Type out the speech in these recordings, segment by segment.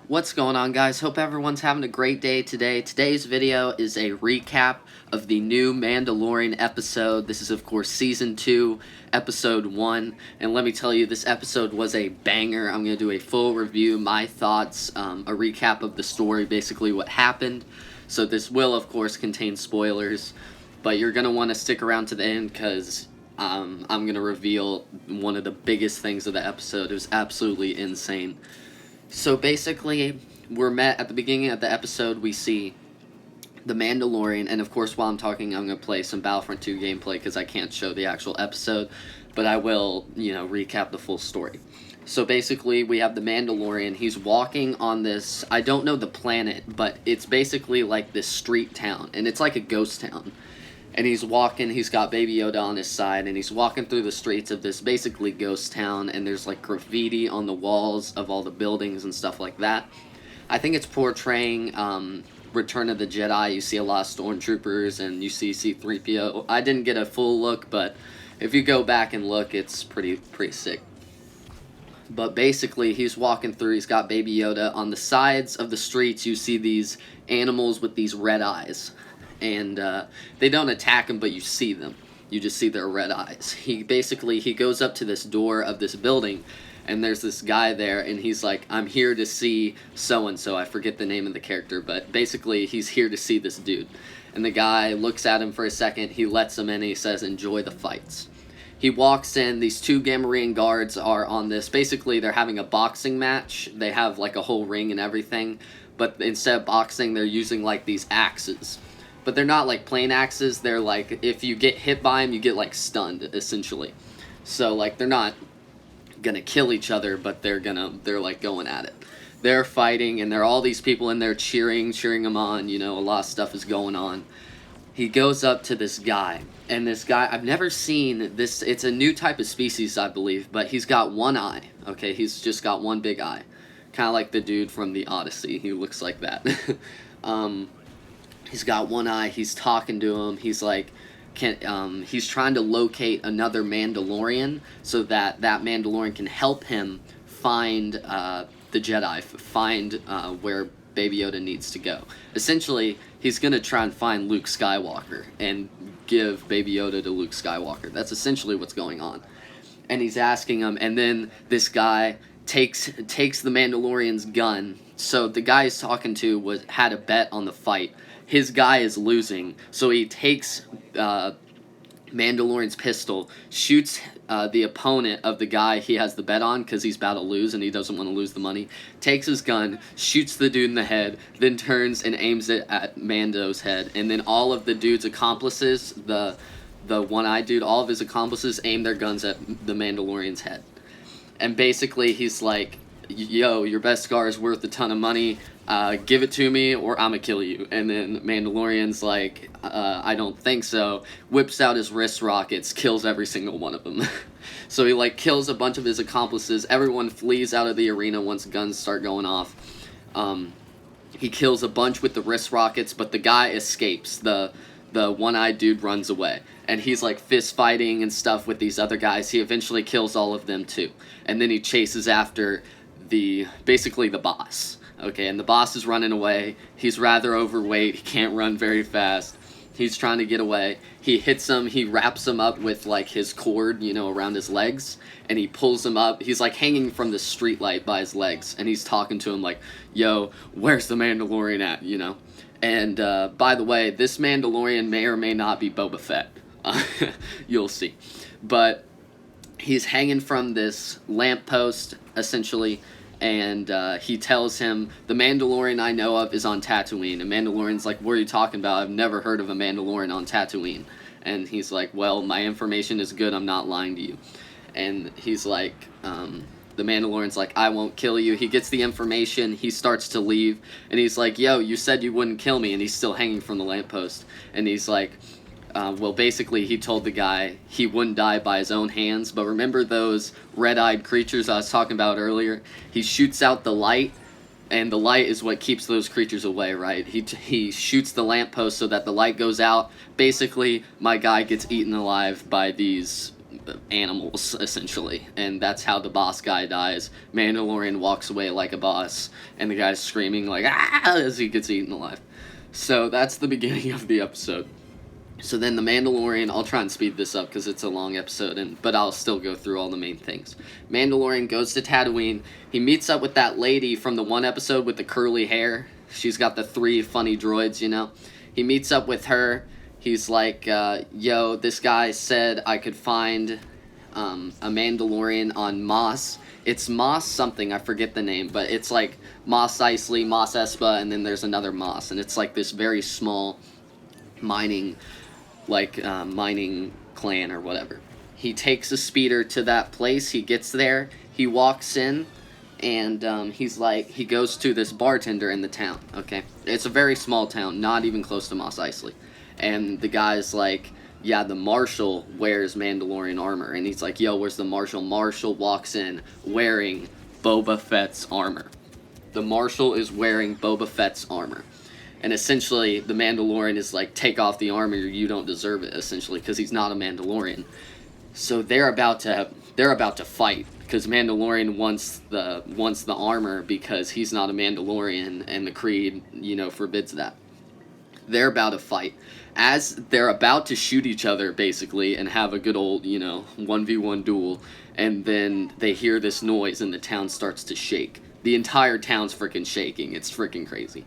What's going on, guys? Hope everyone's having a great day today. Today's video is a recap of the new Mandalorian episode. This is, of course, Season 2, Episode 1. And let me tell you, this episode was a banger. I'm going to do a full review, my thoughts, a recap of the story, basically what happened. So this will, of course, contain spoilers. But you're going to want to stick around to the end because I'm going to reveal one of the biggest things of the episode. It was absolutely insane. So basically, we're met at the beginning of the episode. We see the Mandalorian, and of course, while I'm talking, I'm going to play some Battlefront 2 gameplay because I can't show the actual episode, but I will, recap the full story. So basically, we have the Mandalorian. He's walking on this, I don't know the planet, but it's basically like this street town, and it's like a ghost town. And he's walking, he's got Baby Yoda on his side, and he's walking through the streets of this basically ghost town, and there's like graffiti on the walls of all the buildings and stuff like that. I think it's portraying Return of the Jedi. You see a lot of stormtroopers, and you see C-3PO. I didn't get a full look, but if you go back and look, it's pretty sick. But basically, he's walking through, he's got Baby Yoda. On the sides of the streets, you see these animals with these red eyes. And they don't attack him, but you see them. You just see their red eyes. He goes up to this door of this building, and there's this guy there, and he's like, I'm here to see so-and-so. I forget the name of the character, but basically he's here to see this dude. And the guy looks at him for a second, he lets him in, and he says, enjoy the fights. He walks in, these two Gamorrean guards are on this, basically they're having a boxing match. They have like a whole ring and everything, but instead of boxing, they're using like these axes. But they're not like plain axes, they're like, if you get hit by them, you get like stunned, essentially. So like, they're not gonna kill each other, but they're like going at it. They're fighting, and there are all these people in there cheering them on, a lot of stuff is going on. He goes up to this guy, and this guy, I've never seen this, it's a new type of species, I believe, but he's got one eye, okay? He's just got one big eye. Kind of like the dude from the Odyssey, he looks like that. He's got one eye, he's talking to him, he's like, he's trying to locate another Mandalorian so that Mandalorian can help him find the Jedi, find where Baby Yoda needs to go. Essentially, he's going to try and find Luke Skywalker and give Baby Yoda to Luke Skywalker. That's essentially what's going on. And he's asking him, and then this guy takes the Mandalorian's gun. So the guy he's talking to had a bet on the fight. His guy is losing, so he takes Mandalorian's pistol, shoots the opponent of the guy he has the bet on because he's about to lose and he doesn't want to lose the money, takes his gun, shoots the dude in the head, then turns and aims it at Mando's head, and then all of the dude's accomplices, the one-eyed dude, all of his accomplices aim their guns at the Mandalorian's head. And basically he's like, yo, your best scar is worth a ton of money, give it to me or I'm gonna kill you. And then Mandalorian's like, I don't think so, whips out his wrist rockets, kills every single one of them. So he like kills a bunch of his accomplices, everyone flees out of the arena once guns start going off. He kills a bunch with the wrist rockets, but the guy escapes, the one-eyed dude runs away, and he's like fist fighting and stuff with these other guys. He eventually kills all of them too, and then he chases after basically the boss. Okay, and the boss is running away. He's rather overweight. He can't run very fast. He's trying to get away. He hits him. He wraps him up with like his cord, around his legs, and he pulls him up. He's like hanging from the streetlight by his legs, and he's talking to him like, yo, where's the Mandalorian at, And by the way, this Mandalorian may or may not be Boba Fett. You'll see. But he's hanging from this lamppost, essentially, and he tells him, the Mandalorian I know of is on Tatooine. And Mandalorian's like, what are you talking about? I've never heard of a Mandalorian on Tatooine. And he's like, well, my information is good, I'm not lying to you. And he's like, the Mandalorian's like, I won't kill you. He gets the information, he starts to leave, and he's like, yo, you said you wouldn't kill me, and he's still hanging from the lamppost. And he's like, well, basically, he told the guy he wouldn't die by his own hands, but remember those red-eyed creatures I was talking about earlier? He shoots out the light, and the light is what keeps those creatures away, right? He shoots the lamppost so that the light goes out. Basically, my guy gets eaten alive by these animals, essentially. And that's how the boss guy dies. Mandalorian walks away like a boss, and the guy's screaming like, ah, as he gets eaten alive. So that's the beginning of the episode. So then the Mandalorian, I'll try and speed this up because it's a long episode, but I'll still go through all the main things. Mandalorian goes to Tatooine. He meets up with that lady from the one episode with the curly hair. She's got the 3 funny droids, you know. He meets up with her. He's like, yo, this guy said I could find a Mandalorian on Mos. It's Mos something, I forget the name, but it's like Mos Eisley, Mos Espa, and then there's another Mos. And it's like this very small mining clan or whatever. He takes a speeder to that place. He gets there. He walks in, and he goes to this bartender in the town. Okay, it's a very small town, not even close to Mos Eisley. And the guy's like, yeah, the Marshal wears Mandalorian armor. And he's like, yo, where's the Marshal? Marshal walks in wearing Boba Fett's armor. The Marshal is wearing Boba Fett's armor. And essentially, the Mandalorian is like, take off the armor, you don't deserve it, essentially, because he's not a Mandalorian. So they're about to fight, because Mandalorian wants the armor because he's not a Mandalorian, and the Creed, you know, forbids that. They're about to fight. As they're about to shoot each other, basically, and have a good old, you know, 1v1 duel, and then they hear this noise and the town starts to shake. The entire town's freaking shaking. It's freaking crazy.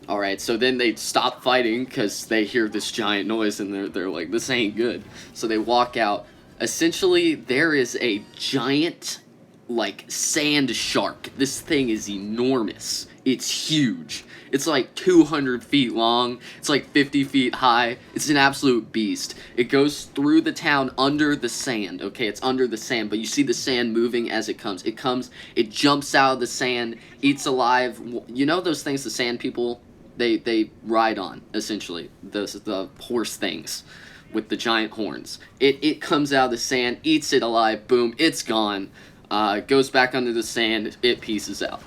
Alright, so then they stop fighting because they hear this giant noise and they're like, this ain't good. So they walk out. Essentially, there is a giant, like, sand shark. This thing is enormous. It's huge. It's like 200 feet long. It's like 50 feet high. It's an absolute beast. It goes through the town under the sand. Okay, it's under the sand, but you see the sand moving as it comes. It jumps out of the sand, eats alive. You know those things the sand people, they ride on, essentially. The horse things with the giant horns. It comes out of the sand, eats it alive, boom, it's gone. Goes back under the sand, it pieces out.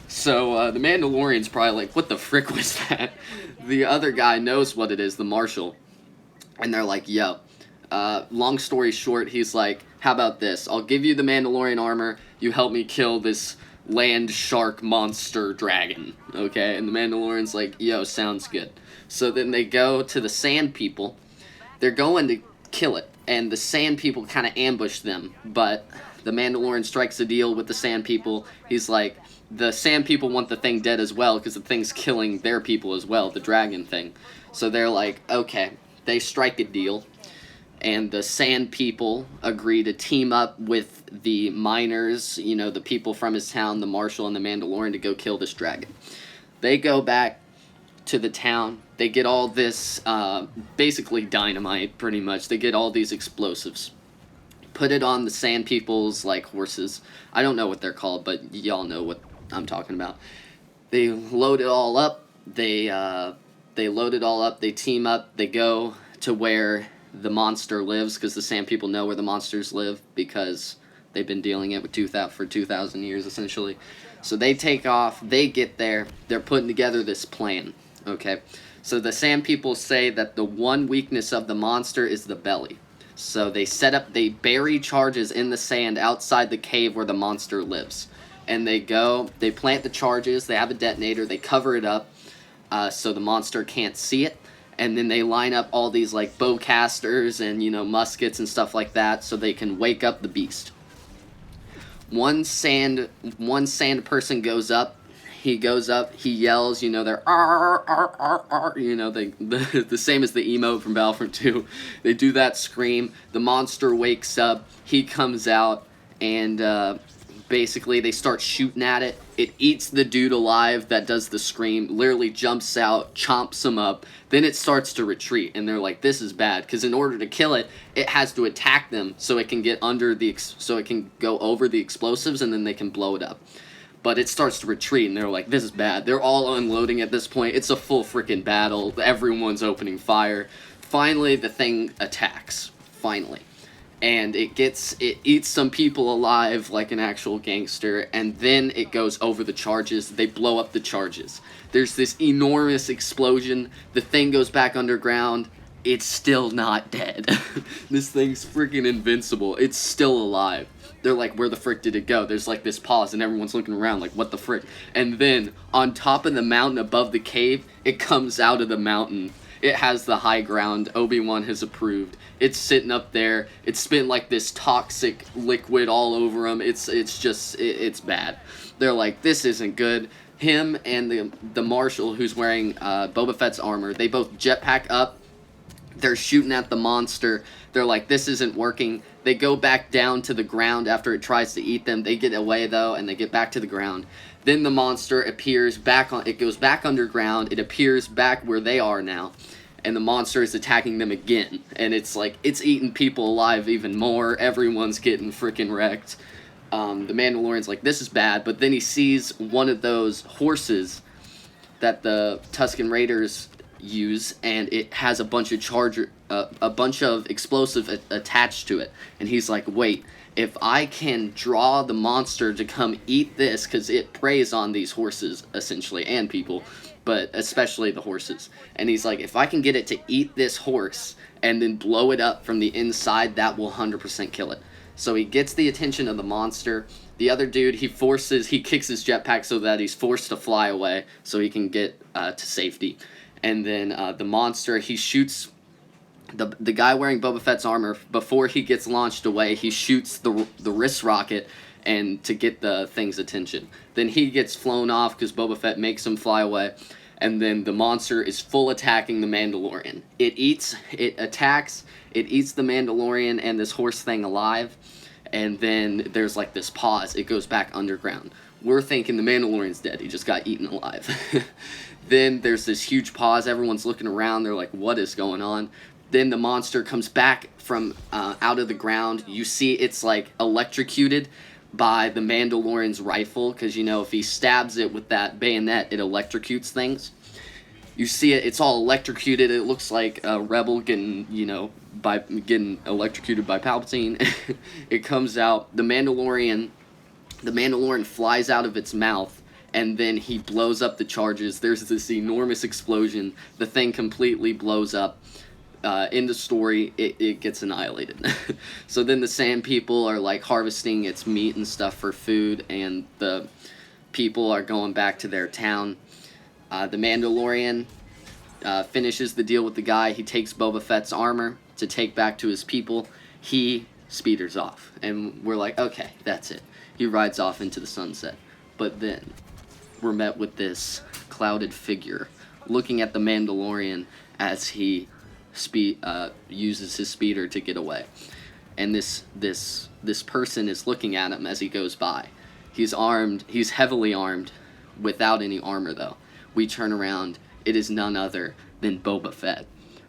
So, the Mandalorian's probably like, what the frick was that? The other guy knows what it is, the Marshal. And they're like, yo. Long story short, he's like, how about this? I'll give you the Mandalorian armor, you help me kill this land shark monster dragon. Okay? And the Mandalorian's like, yo, sounds good. So then they go to the Sand People. They're going to kill it. And the Sand People kind of ambush them. But the Mandalorian strikes a deal with the Sand People. He's like, the Sand People want the thing dead as well because the thing's killing their people as well, the dragon thing. So they're like, okay. They strike a deal. And the Sand People agree to team up with the miners, you know, the people from his town, the Marshal and the Mandalorian, to go kill this dragon. They go back to the town. They get all this, basically dynamite, pretty much. They get all these explosives. Put it on the Sand People's, like, horses. I don't know what they're called, but y'all know what I'm talking about. They load it all up. They load it all up. They team up. They go to where the monster lives, because the Sand People know where the monsters live, because they've been dealing it with for 2,000 years, essentially. So they take off. They get there. They're putting together this plan. Okay? So the Sand People say that the one weakness of the monster is the belly. So they bury charges in the sand outside the cave where the monster lives. And they plant the charges, they have a detonator, they cover it up so the monster can't see it. And then they line up all these, like, bowcasters and, you know, muskets and stuff like that so they can wake up the beast. One sand person goes up. He goes up, he yells, you know, they're arr, arr, arr, arr, you know, the same as the emote from Battlefront 2. They do that scream, the monster wakes up, he comes out, and basically they start shooting at it. It eats the dude alive that does the scream, literally jumps out, chomps him up, then it starts to retreat, and they're like, this is bad, because in order to kill it, it has to attack them so it can get so it can go over the explosives, and then they can blow it up. But it starts to retreat, and they're like, this is bad. They're all unloading at this point. It's a full freaking battle. Everyone's opening fire. Finally, the thing attacks. Finally. And it eats some people alive like an actual gangster, and then it goes over the charges. They blow up the charges. There's this enormous explosion. The thing goes back underground. it's still not dead. This thing's freaking invincible. It's still alive. They're like, where the frick did it go? There's like this pause and everyone's looking around like, what the frick? And then on top of the mountain above the cave, it comes out of the mountain. It has the high ground. Obi-Wan has approved. It's sitting up there. It's spitting like this toxic liquid all over him. It's bad. They're like, this isn't good. Him and the marshal who's wearing Boba Fett's armor, they both jetpack up. They're shooting at the monster. They're like, this isn't working. They go back down to the ground after it tries to eat them. They get away, though, and they get back to the ground. Then the monster appears back on... It goes back underground. It appears back where they are now. And the monster is attacking them again. And it's like, it's eating people alive even more. Everyone's getting freaking wrecked. The Mandalorian's like, this is bad. But then he sees one of those horses that the Tusken Raiders use, and it has a bunch of explosive attached to it. And he's like, wait, if I can draw the monster to come eat this, because it preys on these horses essentially, and people, but especially the horses. And he's like, if I can get it to eat this horse and then blow it up from the inside, that will 100% kill it. So he gets the attention of the monster. The other dude, he kicks his jetpack so that he's forced to fly away so he can get to safety. And then the monster, he shoots the guy wearing Boba Fett's armor. Before he gets launched away, he shoots the wrist rocket and to get the thing's attention. Then he gets flown off because Boba Fett makes him fly away. And then the monster is full attacking the Mandalorian. It eats the Mandalorian and this horse thing alive. And then there's like this pause. It goes back underground. We're thinking the Mandalorian's dead. He just got eaten alive. Then there's this huge pause. Everyone's looking around. They're like, what is going on? Then the monster comes back from out of the ground. You see it's like electrocuted by the Mandalorian's rifle. Because, you know, if he stabs it with that bayonet, it electrocutes things. You see it. It's all electrocuted. It looks like a rebel getting electrocuted by Palpatine. It comes out. The Mandalorian flies out of its mouth. And then he blows up the charges. There's this enormous explosion. The thing completely blows up. In the story, it gets annihilated. So then the Sand People are like harvesting its meat and stuff for food. And the people are going back to their town. The Mandalorian finishes the deal with the guy. He takes Boba Fett's armor to take back to his people. He speeders off. And we're like, okay, that's it. He rides off into the sunset. But then we're met with this clouded figure looking at the Mandalorian as he uses his speeder to get away. And this person is looking at him as he goes by. He's armed. He's heavily armed, without any armor though. We turn around. It is none other than Boba Fett.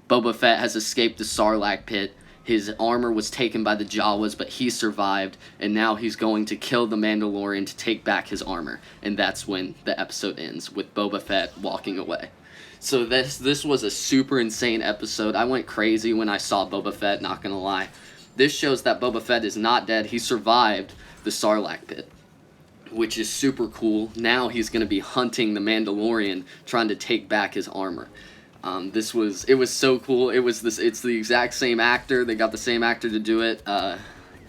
Boba Fett has escaped the Sarlacc pit. His armor was taken by the Jawas, but he survived, and now he's going to kill the Mandalorian to take back his armor. And that's when the episode ends, with Boba Fett walking away. So this was a super insane episode. I went crazy when I saw Boba Fett, not gonna lie. This shows that Boba Fett is not dead. He survived the Sarlacc pit, which is super cool. Now he's gonna be hunting the Mandalorian, trying to take back his armor. It was so cool. It's the exact same actor. They got the same actor to do it.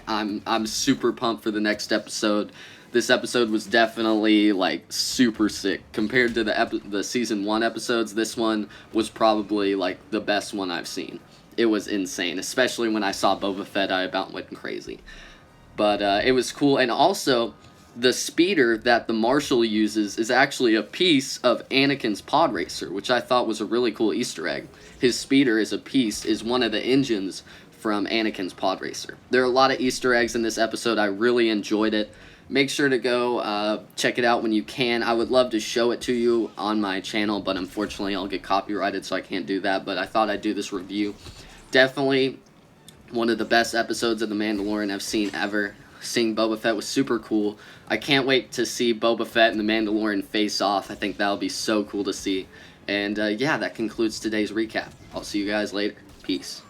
I'm super pumped for the next episode. This episode was definitely like super sick compared to the season 1 episodes. This one was probably like the best one I've seen. It was insane, especially when I saw Boba Fett. I about went crazy. But it was cool, and also the speeder that the Marshal uses is actually a piece of Anakin's pod racer, which I thought was a really cool Easter egg. His speeder is one of the engines from Anakin's pod racer. There are a lot of Easter eggs in this episode. I really enjoyed it. Make sure to go check it out when you can. I would love to show it to you on my channel, but unfortunately I'll get copyrighted, so I can't do that. But I thought I'd do this review. Definitely one of the best episodes of The Mandalorian I've seen ever. Seeing Boba Fett was super cool. I can't wait to see Boba Fett and the Mandalorian face off. I think that'll be so cool to see. And yeah, that concludes today's recap. I'll see you guys later. Peace.